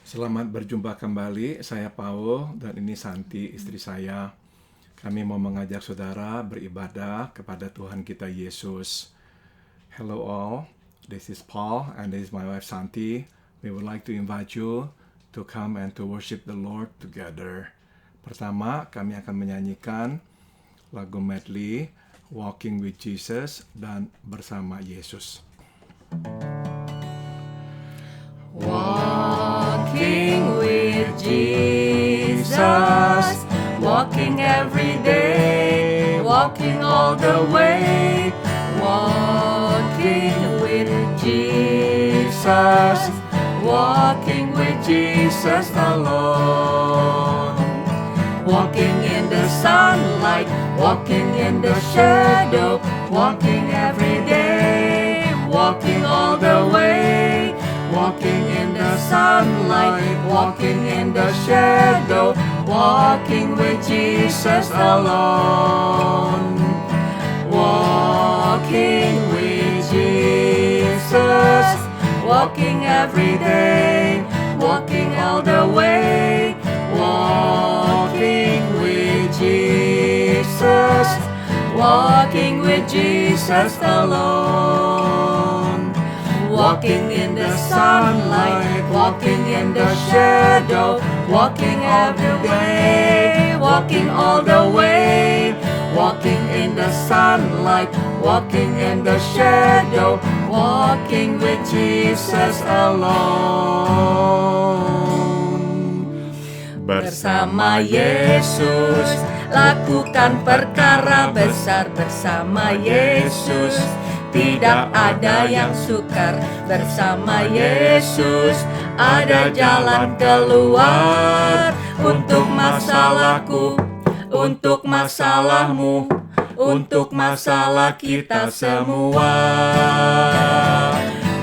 Selamat berjumpa kembali, saya Paul dan ini Santi, istri saya. Kami mau mengajak saudara beribadah kepada Tuhan kita Yesus. Hello all, this is Paul and this is my wife Santi. We would like to invite you to come and to worship the Lord together. Pertama, kami akan menyanyikan lagu medley Walking with Jesus dan Bersama Yesus. Walking with Jesus, walking every day, walking all the way, walking with Jesus, walking with Jesus alone. Walking in the sunlight, walking in the shadow, walking every day, walking all the way. Walking in the sunlight, walking in the shadow, walking with Jesus alone. Walking with Jesus, walking every day, walking all the way, walking with Jesus, walking with Jesus alone. Walking in the sunlight, walking in the shadow, walking every way, walking all the way. Walking in the sunlight, walking in the shadow, walking with Jesus alone. Bersama Yesus, lakukan perkara besar bersama Yesus. Tidak ada yang sukar bersama Yesus. Ada jalan keluar untuk masalahku, untuk masalahmu, untuk masalah kita semua.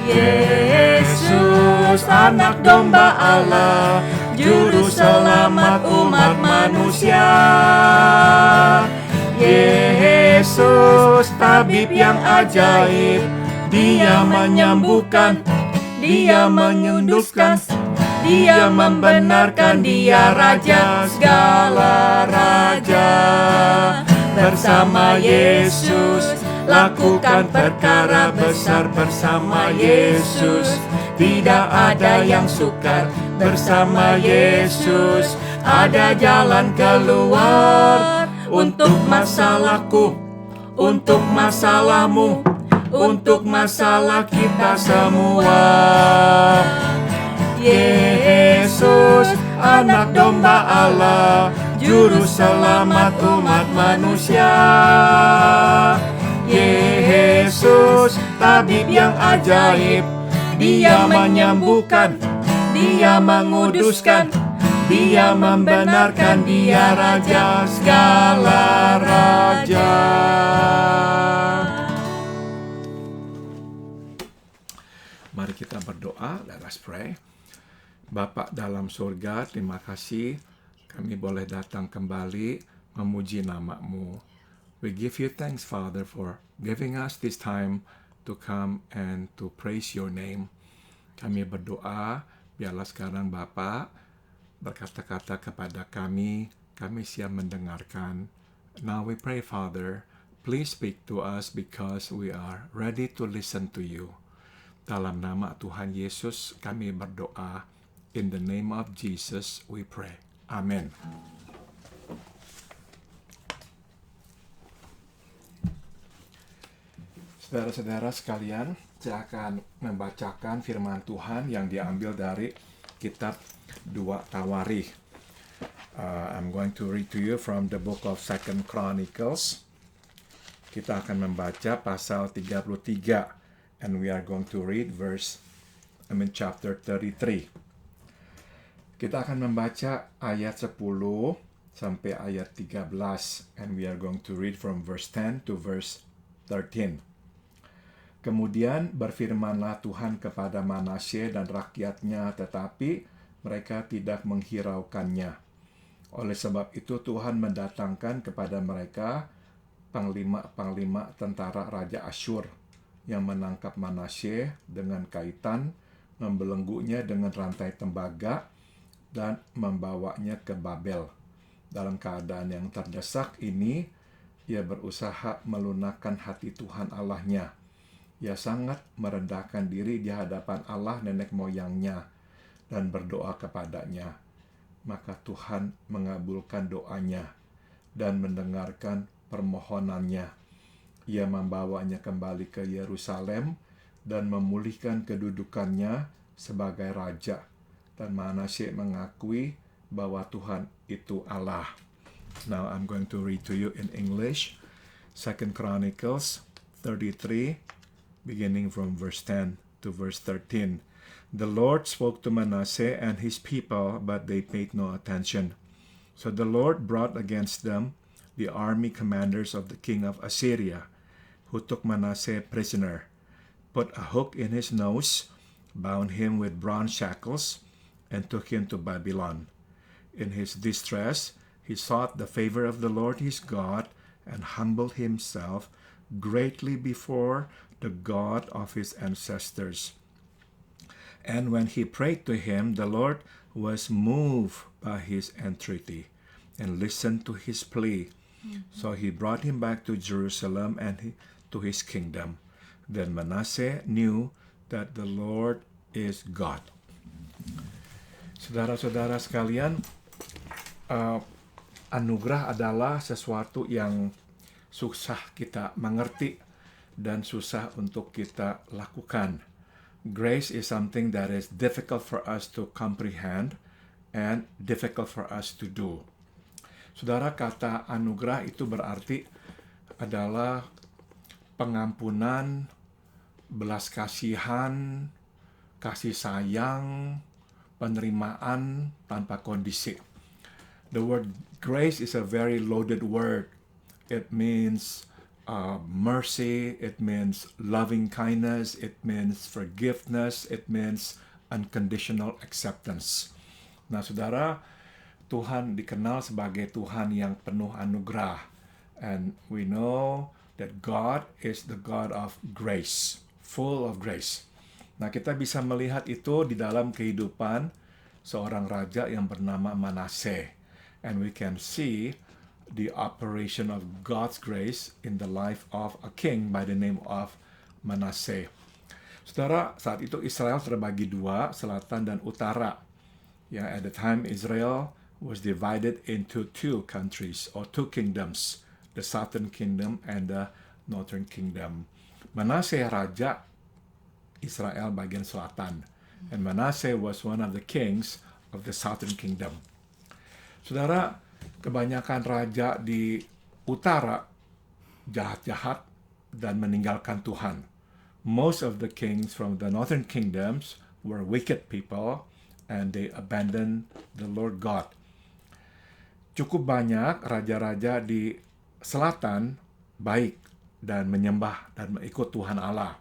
Yesus, anak domba Allah, juru selamat umat manusia. Yesus, tabib yang ajaib, Dia menyembuhkan, Dia menyuduskan, Dia membenarkan, Dia Raja segala raja. Bersama Yesus, lakukan perkara besar bersama Yesus. Tidak ada yang sukar bersama Yesus. Ada jalan keluar untuk masalahku, untuk masalahmu, untuk masalah kita semua. Yesus, anak domba Allah, juru selamat umat manusia. Yesus, tabib yang ajaib, Dia menyembuhkan, Dia menguduskan, Dia membenarkan, Dia Raja segala raja. Mari kita berdoa, let us pray. Bapa dalam surga, terima kasih kami boleh datang kembali memuji nama-Mu. We give you thanks, Father, for giving us this time to come and to praise your name. Kami berdoa, biarlah sekarang Bapa berkata-kata kepada kami siap mendengarkan. Now we pray, Father, please speak to us because we are ready to listen to you. Dalam nama Tuhan Yesus kami berdoa. In the name of Jesus we pray. Amen. Saudara-saudara sekalian, saya akan membacakan firman Tuhan yang diambil dari kitab 2 Tawarikh. I'm going to read to you from the book of 2 Chronicles. Kita akan membaca pasal 33 and we are going to read chapter 33. Kita akan membaca ayat 10 sampai ayat 13 and we are going to read from verse 10 to verse 13. Kemudian berfirmanlah Tuhan kepada Manasye dan rakyatnya, tetapi mereka tidak menghiraukannya. Oleh sebab itu Tuhan mendatangkan kepada mereka panglima-panglima tentara Raja Asyur yang menangkap Manasye dengan kaitan membelenggunya dengan rantai tembaga, dan membawanya ke Babel. Dalam keadaan yang terdesak ini, ia berusaha melunakkan hati Tuhan Allahnya. Ia sangat merendahkan diri di hadapan Allah nenek moyangnya dan berdoa kepadanya. Maka Tuhan mengabulkan doanya dan mendengarkan permohonannya. Ia membawanya kembali ke Yerusalem dan memulihkan kedudukannya sebagai raja. Dan Manasye mengakui bahwa Tuhan itu Allah. Now I'm going to read to you in English. 2 Chronicles 33, beginning from verse 10 to verse 13. The Lord spoke to Manasseh and his people, but they paid no attention. So the Lord brought against them the army commanders of the king of Assyria, who took Manasseh prisoner, put a hook in his nose, bound him with bronze shackles, and took him to Babylon. In his distress, he sought the favor of the Lord his God and humbled himself greatly before the God of his ancestors. And when he prayed to him, the Lord was moved by his entreaty and listened to his plea. So he brought him back to Jerusalem and to his kingdom. Then Manasseh knew that the Lord is God. Saudara-saudara sekalian, anugerah adalah sesuatu yang susah kita mengerti dan susah untuk kita lakukan. Grace is something that is difficult for us to comprehend and difficult for us to do. Saudara, kata anugerah itu berarti adalah pengampunan, belas kasihan, kasih sayang, penerimaan tanpa kondisi. The word grace is a very loaded word. It means mercy, it means loving kindness, it means forgiveness, it means unconditional acceptance. Nah, saudara, Tuhan dikenal sebagai Tuhan yang penuh anugerah. And we know that God is the God of grace, full of grace. Nah, kita bisa melihat itu di dalam kehidupan seorang raja yang bernama Manasseh. And we can see the operation of God's grace in the life of a king by the name of Manasseh. Saudara, saat itu Israel terbagi dua, selatan dan utara. Yeah, at the time Israel was divided into two countries or two kingdoms, the southern kingdom and the northern kingdom. Manasseh raja Israel bagian selatan, and Manasseh was one of the kings of the southern kingdom. Saudara, kebanyakan raja di utara jahat-jahat dan meninggalkan Tuhan. Most of the kings from the northern kingdoms were wicked people and they abandoned the Lord God. Cukup banyak raja-raja di selatan baik dan menyembah dan mengikut Tuhan Allah.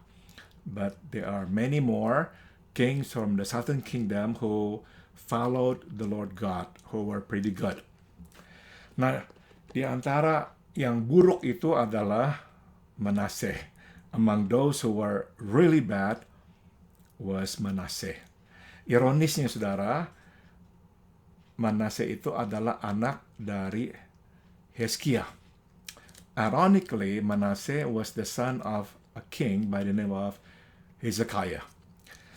But there are many more kings from the southern kingdom who followed the Lord God, who were pretty good. Nah, di antara yang buruk itu adalah Manasseh. Among those who were really bad was Manasseh. Ironisnya, saudara, Manasseh itu adalah anak dari Hizkia. Ironically, Manasseh was the son of a king by the name of Hezekiah.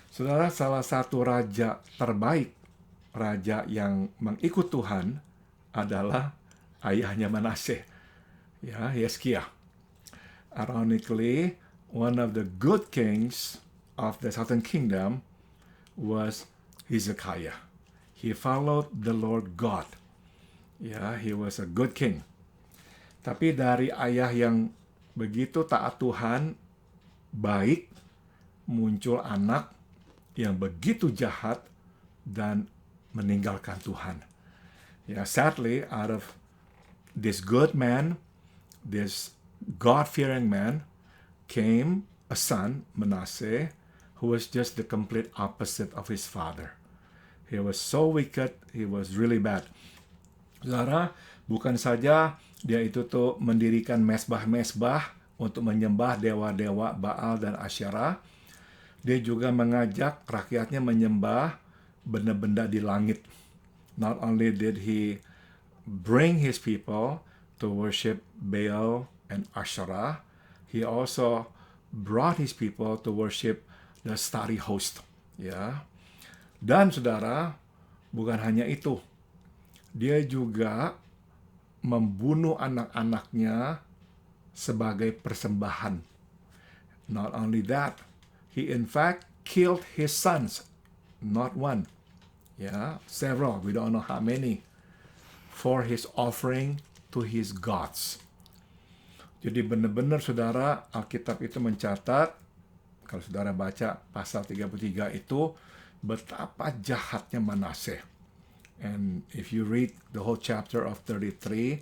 Saudara, salah satu raja terbaik, raja yang mengikut Tuhan adalah ayahnya Manasseh, ya, Hizkia. Ironically, one of the good kings of the southern kingdom was Hezekiah. He followed the Lord God. Ya, he was a good king. Tapi dari ayah yang begitu taat Tuhan, baik, muncul anak yang begitu jahat dan meninggalkan Tuhan. Ya, sadly, out of this good man, this God-fearing man, came a son, Manasseh, who was just the complete opposite of his father. He was so wicked, he was really bad. Saudara, bukan saja dia itu tuh mendirikan mesbah-mesbah untuk menyembah dewa-dewa Baal dan Asyera. Dia juga mengajak rakyatnya menyembah benda-benda di langit. Not only did he bring his people to worship Baal and Asherah, he also brought his people to worship the starry host. Ya. Dan saudara, bukan hanya itu. Dia juga membunuh anak-anaknya sebagai persembahan. Not only that, he in fact killed his sons, not one, several, we don't know how many, for his offering to his gods. Jadi benar-benar saudara, Alkitab itu mencatat, kalau saudara baca pasal 33 itu, betapa jahatnya Manaseh. And if you read the whole chapter of 33,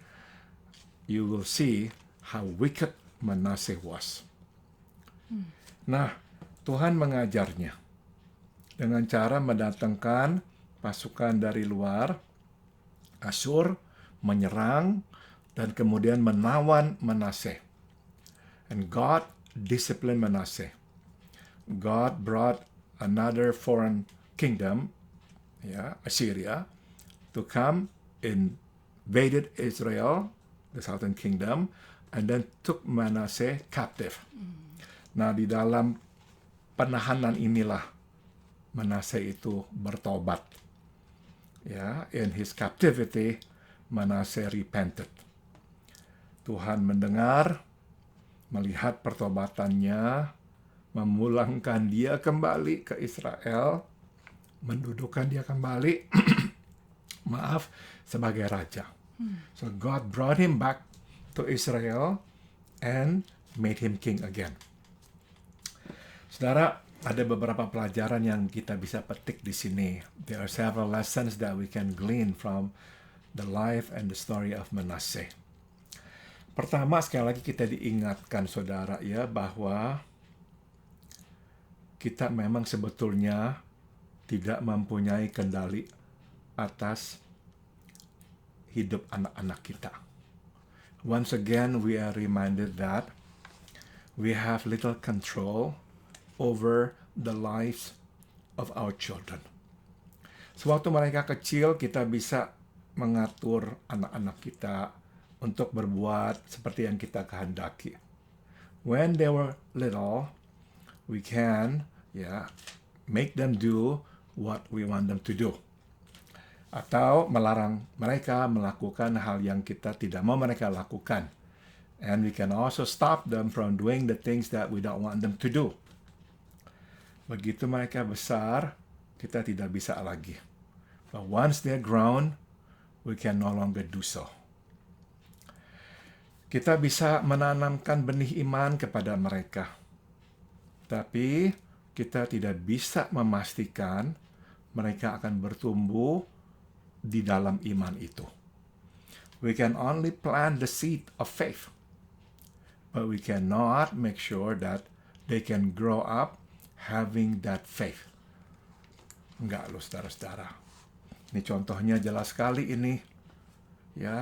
you will see how wicked Manaseh was. Nah, Tuhan mengajarnya dengan cara mendatangkan pasukan dari luar, Asyur, menyerang, dan kemudian menawan Manaseh. And God disciplined Manaseh. God brought another foreign kingdom, Assyria, to come, invaded Israel, the southern kingdom, and then took Manasseh captive. Nah, di dalam penahanan inilah Manasseh itu bertobat. In his captivity, Manasseh repented. Tuhan mendengar, melihat pertobatannya, memulangkan dia kembali ke Israel, mendudukkan dia kembali, sebagai raja. So God brought him back to Israel and made him king again. Saudara, ada beberapa pelajaran yang kita bisa petik di sini. There are several lessons that we can glean from the life and the story of Manasseh. Pertama, sekali lagi kita diingatkan saudara bahwa kita memang sebetulnya tidak mempunyai kendali atas hidup anak-anak kita. Once again, we are reminded that we have little control over the lives of our children. Sewaktu mereka kecil, kita bisa mengatur anak-anak kita untuk berbuat seperti yang kita kehendaki. When they were little, we can make them do what we want them to do. Atau melarang mereka melakukan hal yang kita tidak mau mereka lakukan. And we can also stop them from doing the things that we don't want them to do. Begitu mereka besar, kita tidak bisa lagi. But once they're grown, we can no longer do so. Kita bisa menanamkan benih iman kepada mereka. Tapi kita tidak bisa memastikan mereka akan bertumbuh di dalam iman itu. We can only plant the seed of faith, but we cannot make sure that they can grow up having that faith. Enggak loh saudara-saudara. Ini contohnya jelas sekali ini.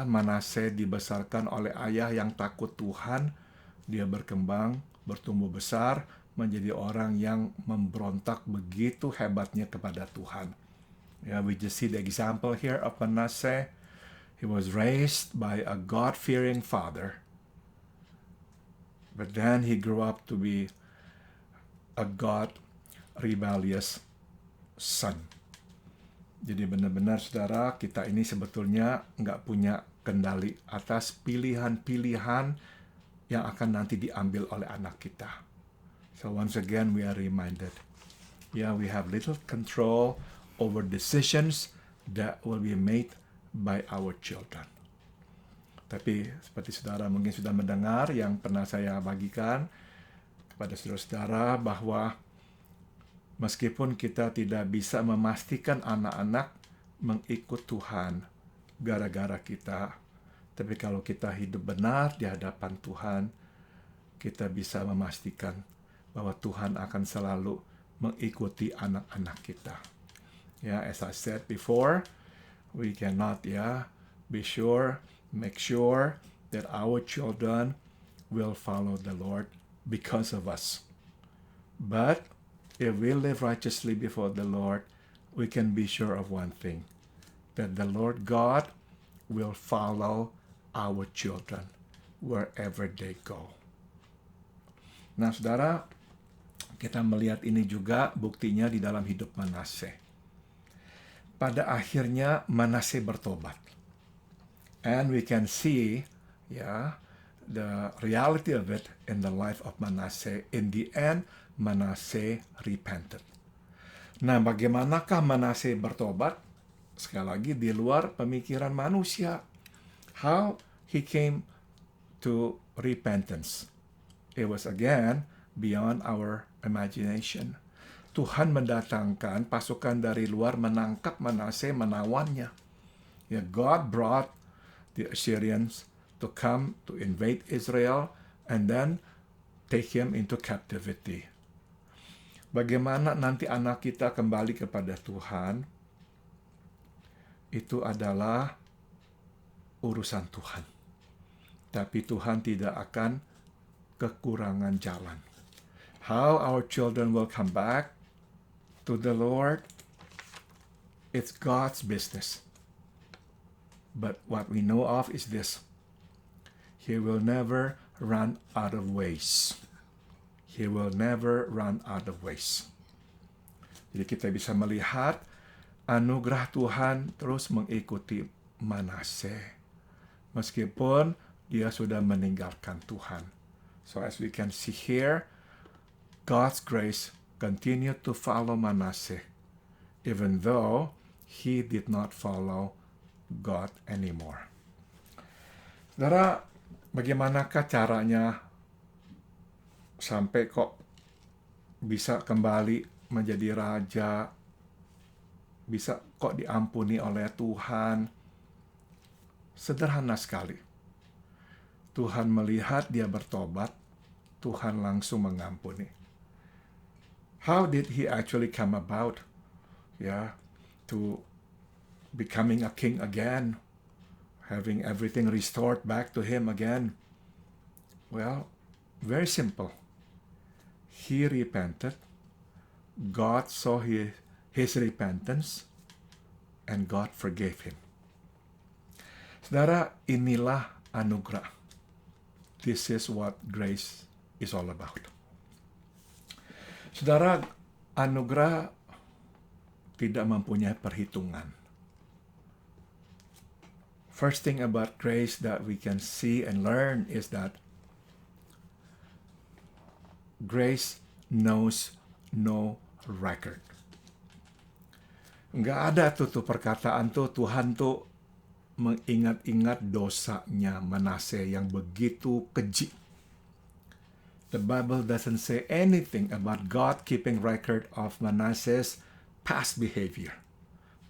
Manasseh dibesarkan oleh ayah yang takut Tuhan. Dia berkembang, bertumbuh besar, menjadi orang yang memberontak begitu hebatnya kepada Tuhan. We just see the example here of Manasseh. He was raised by a God-fearing father. But then he grew up to be a God-rebellious son. Jadi benar-benar saudara, kita ini sebetulnya nggak punya kendali atas pilihan-pilihan yang akan nanti diambil oleh anak kita. So once again, we are reminded. We have little control over decisions that will be made by our children. Tapi seperti saudara mungkin sudah mendengar yang pernah saya bagikan kepada saudara-saudara bahwa meskipun kita tidak bisa memastikan anak-anak mengikut Tuhan gara-gara kita, tapi kalau kita hidup benar di hadapan Tuhan, kita bisa memastikan bahwa Tuhan akan selalu mengikuti anak-anak kita. As I said before, we cannot make sure that our children will follow the Lord because of us. But if we live righteously before the Lord, we can be sure of one thing, that the Lord God will follow our children wherever they go. Nah, saudara, kita melihat ini juga buktinya di dalam hidup Manase. Pada akhirnya Manase bertobat. And we can see, the reality of it in the life of Manase. In the end, Manase repented. Nah, bagaimanakah Manase bertobat? Sekali lagi, di luar pemikiran manusia. How he came to repentance. It was again beyond our imagination. Tuhan mendatangkan pasukan dari luar menangkap Manase, menawannya. God brought the Assyrians to come to invade Israel and then take him into captivity. Bagaimana nanti anak kita kembali kepada Tuhan, itu adalah urusan Tuhan. Tapi Tuhan tidak akan kekurangan jalan. How our children will come back to the Lord, it's God's business. But what we know of is this: He will never run out of ways. He will never run out of ways. Jadi kita bisa melihat anugerah Tuhan terus mengikuti Manase, meskipun dia sudah meninggalkan Tuhan. So as we can see here, God's grace continued to follow Manase, even though he did not follow God anymore. Saudara, bagaimanakah caranya sampai kok bisa kembali menjadi raja, bisa kok diampuni oleh Tuhan? Sederhana sekali. Tuhan melihat dia bertobat, Tuhan langsung mengampuni. How did he actually come about? To becoming a king again, having everything restored back to him again. Well, very simple. He repented, God saw his repentance, and God forgave him. Saudara, inilah anugerah. This is what grace is all about. Saudara, anugerah tidak mempunyai perhitungan. First thing about grace that we can see and learn is that grace knows no record. Nggak ada tuh perkataan Tuhan mengingat-ingat dosanya Manase yang begitu keji. The Bible doesn't say anything about God keeping record of Manasse's past behavior,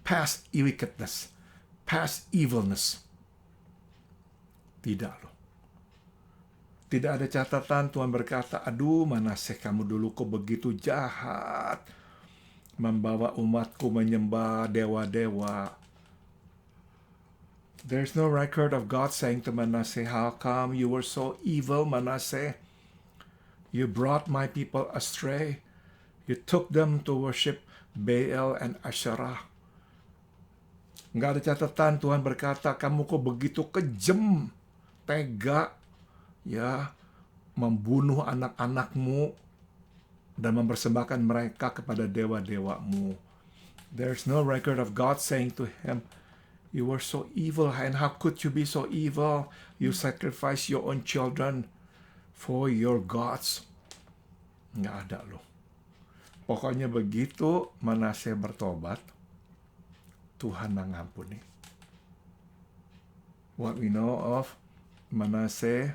past wickedness, past evilness. Tidak loh. Tidak ada catatan Tuhan berkata, aduh Manase, kamu dulu kok begitu jahat, membawa umatku menyembah dewa-dewa. There's no record of God saying to Manasseh, how come you were so evil, Manasseh? You brought my people astray. You took them to worship Baal and Asherah. Nggak ada catatan Tuhan berkata, kamu kok begitu kejam, tega, membunuh anak-anakmu dan mempersembahkan mereka kepada dewa-dewamu. There's no record of God saying to him, you were so evil, and how could you be so evil? You sacrifice your own children for your gods. Nggak ada loh. Pokoknya begitu Manase bertobat, Tuhan mengampuni. What we know of Manase,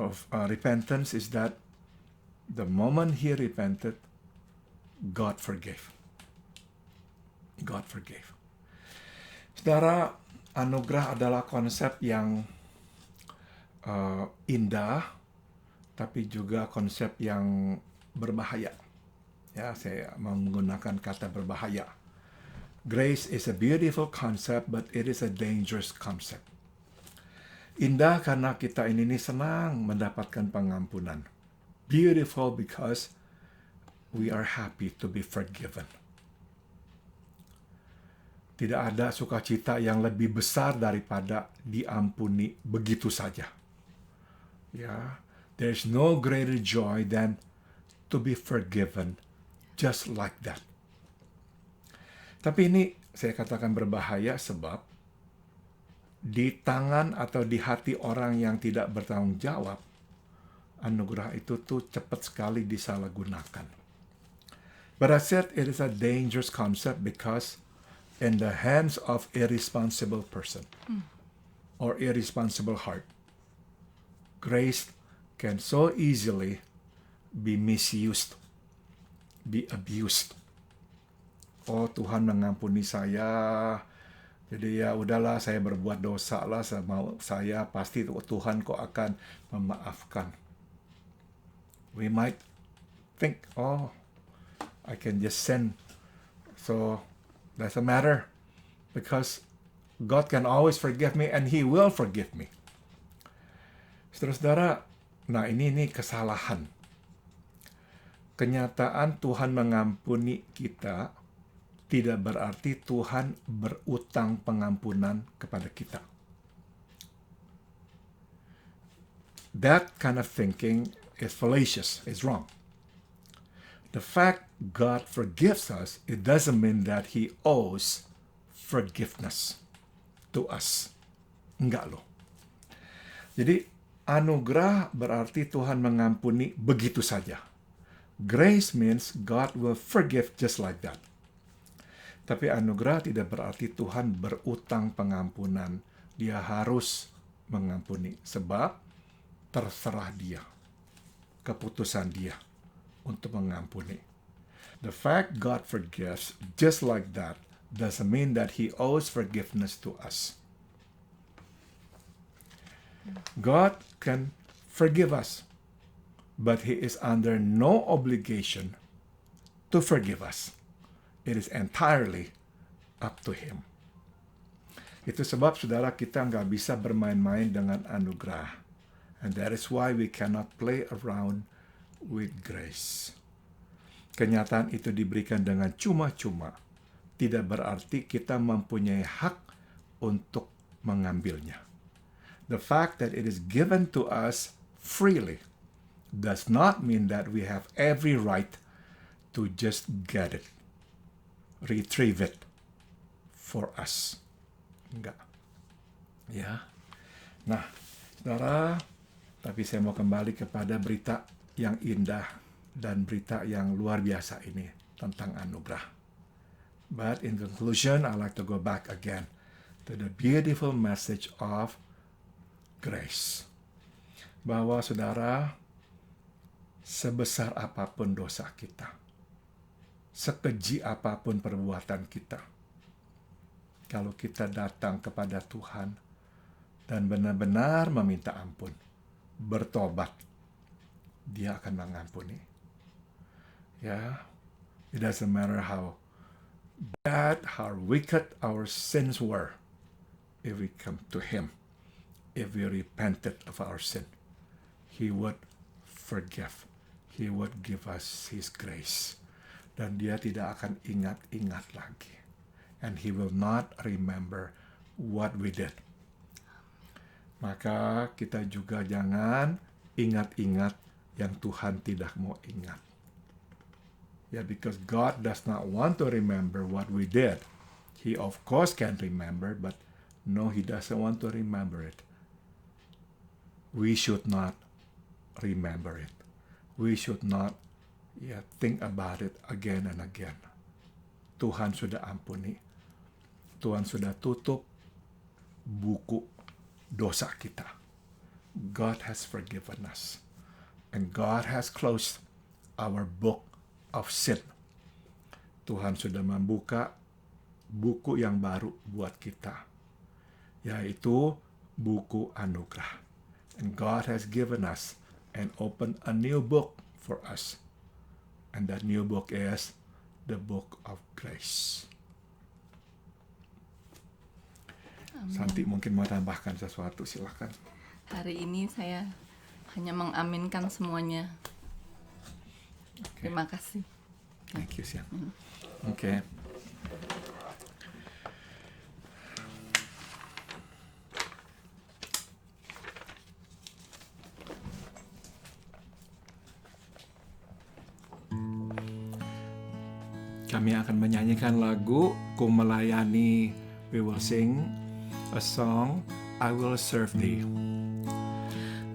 of repentance, is that the moment he repented, God forgave. God forgave. Saudara, anugerah adalah konsep yang indah, tapi juga konsep yang berbahaya. Saya menggunakan kata berbahaya. Grace is a beautiful concept, but it is a dangerous concept. Indah karena kita ini senang mendapatkan pengampunan. Beautiful because we are happy to be forgiven. Tidak ada sukacita yang lebih besar daripada diampuni begitu saja. Ya, there's no greater joy than to be forgiven just like that. Tapi ini saya katakan berbahaya sebab di tangan atau di hati orang yang tidak bertanggung jawab, anugerah itu tuh cepat sekali disalahgunakan. But I said it is a dangerous concept because in the hands of irresponsible person or irresponsible heart, grace can so easily be misused, be abused. Oh, Tuhan mengampuni saya, jadi ya udahlah, saya berbuat dosa lah, saya pasti Tuhan kok akan memaafkan. We might think, oh, I can just sin, so doesn't matter, because God can always forgive me and He will forgive me. Saudara-saudara, nah ini kesalahan. Kenyataan Tuhan mengampuni kita tidak berarti Tuhan berutang pengampunan kepada kita. That kind of thinking is fallacious, is wrong. The fact God forgives us, it doesn't mean that He owes forgiveness to us. Enggak loh. Jadi anugerah berarti Tuhan mengampuni begitu saja. Grace means God will forgive just like that. Tapi anugerah tidak berarti Tuhan berutang pengampunan. Dia harus mengampuni sebab terserah Dia, keputusan Dia untuk mengampuni. The fact God forgives just like that doesn't mean that He owes forgiveness to us. God can forgive us, but He is under no obligation to forgive us. It is entirely up to Him. Itu sebab saudara kita nggak bisa bermain-main dengan anugerah. And that is why we cannot play around with grace. Kenyataan itu diberikan dengan cuma-cuma, tidak berarti kita mempunyai hak untuk mengambilnya. The fact that it is given to us freely does not mean that we have every right to just get it, retrieve it for us. Enggak. Ya. Nah, saudara, tapi saya mau kembali kepada berita yang indah dan berita yang luar biasa ini tentang anugerah. But in conclusion, I like to go back again to the beautiful message of grace. Bahwa saudara, sebesar apapun dosa kita, sekeji apapun perbuatan kita, kalau kita datang kepada Tuhan dan benar-benar meminta ampun, bertobat, Dia akan mengampuni. Ya, it doesn't matter how bad, how wicked our sins were. If we come to Him, if we repented of our sin, He would forgive. He would give us His grace. Dan Dia tidak akan ingat-ingat lagi. And He will not remember what we did. Maka kita juga jangan ingat-ingat yang Tuhan tidak mau ingat. Yeah, because God does not want to remember what we did. He of course can remember, but no, He doesn't want to remember it. We should not remember it. We should not think about it again and again. Tuhan sudah ampuni. Tuhan sudah tutup buku dosa kita. God has forgiven us. And God has closed our book of sin. Tuhan sudah membuka buku yang baru buat kita, yaitu buku anugerah. And God has given us and opened a new book for us. And that new book is the book of grace. Amin. Santi mungkin mau tambahkan sesuatu, silakan. Hari ini saya hanya mengaminkan semuanya. Okay. Terima kasih. Thank you, Sian. Okay. Kami akan menyanyikan lagu Ku Melayani. We will sing a song, I Will Serve Thee.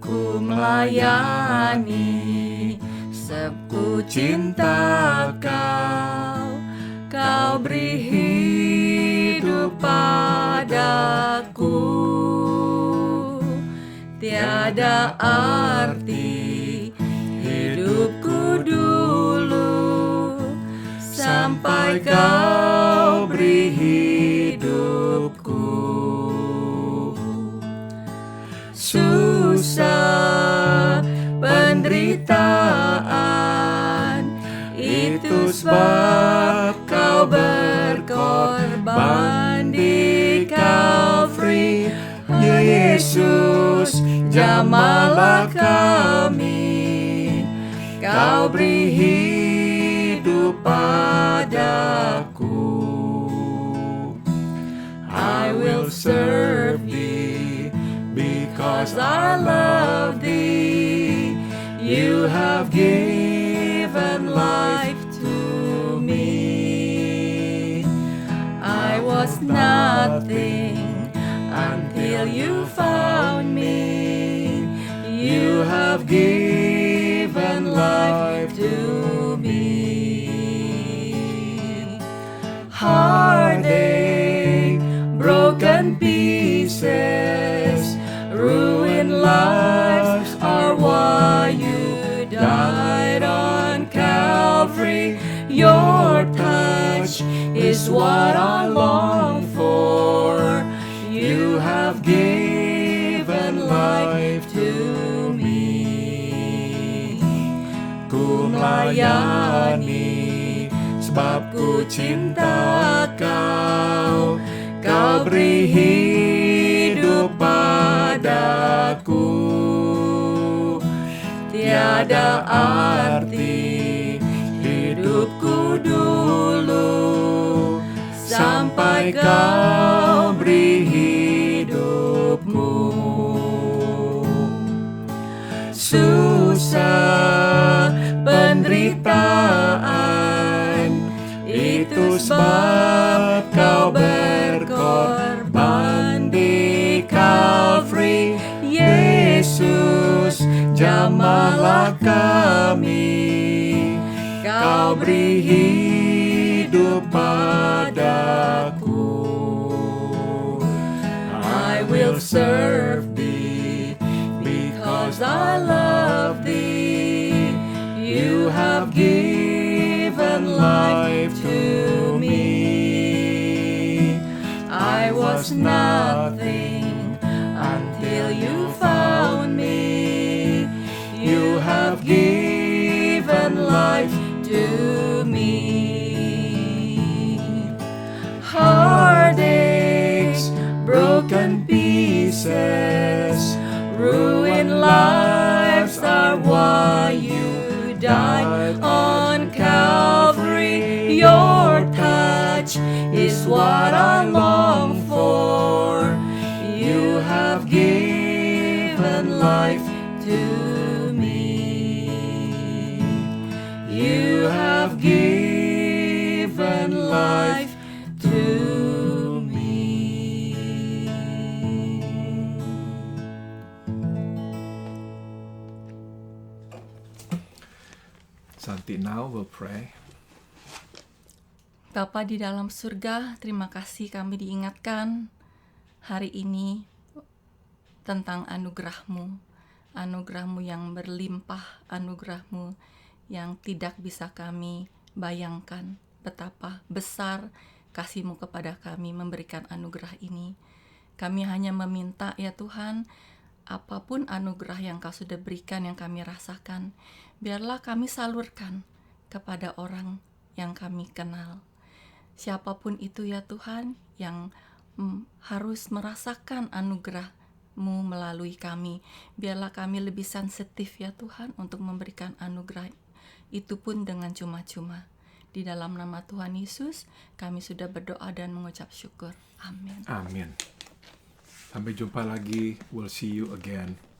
Ku melayani, sebab ku cinta Kau. Kau beri hidup padaku. Tiada arti hidupku dulu, sampai Kau beri hidupku. Susah, penderitaan, itu sebab Kau berkorban di Calvary. Ya Yesus, jamahlah kami, Kau beri hidup padaku. I will serve Thee, because I love Thee. You have given life to me. I was nothing until You found me. You have given life to me. Heartache, broken pieces, ruined lives are why You died on Calvary. Your touch is what I long for. You have given life to me. Ku melayani, sebab ku cinta Kau. Kau beri hidup padaku. Tiada arti hidupku dulu, sampai Kau beri hidupku. Susah, penderitaan, itu sebab Kau berkorban di Calvary. Yesus, jamahlah kami, Kau beri hidup padaku. I will serve Thee, because I love Thee. You have given life to me. I was nothing until You found me. You have given life to me. Heartaches, broken pieces, ruined lives are why You died on Calvary. Your touch is what I long for. You have given life to me. You have given life to me. Santi now will pray. Bapa di dalam surga, terima kasih kami diingatkan hari ini tentang anugerah-Mu. Anugerah-Mu yang berlimpah, anugerah-Mu yang tidak bisa kami bayangkan betapa besar kasih-Mu kepada kami memberikan anugerah ini. Kami hanya meminta ya Tuhan, apapun anugerah yang Kau sudah berikan yang kami rasakan, biarlah kami salurkan kepada orang yang kami kenal. Siapapun itu ya Tuhan yang harus merasakan anugerah-Mu melalui kami, biarlah kami lebih sensitif ya Tuhan untuk memberikan anugerah itu pun dengan cuma-cuma. Di dalam nama Tuhan Yesus, kami sudah berdoa dan mengucap syukur. Amin. Amin. Sampai jumpa lagi. We'll see you again.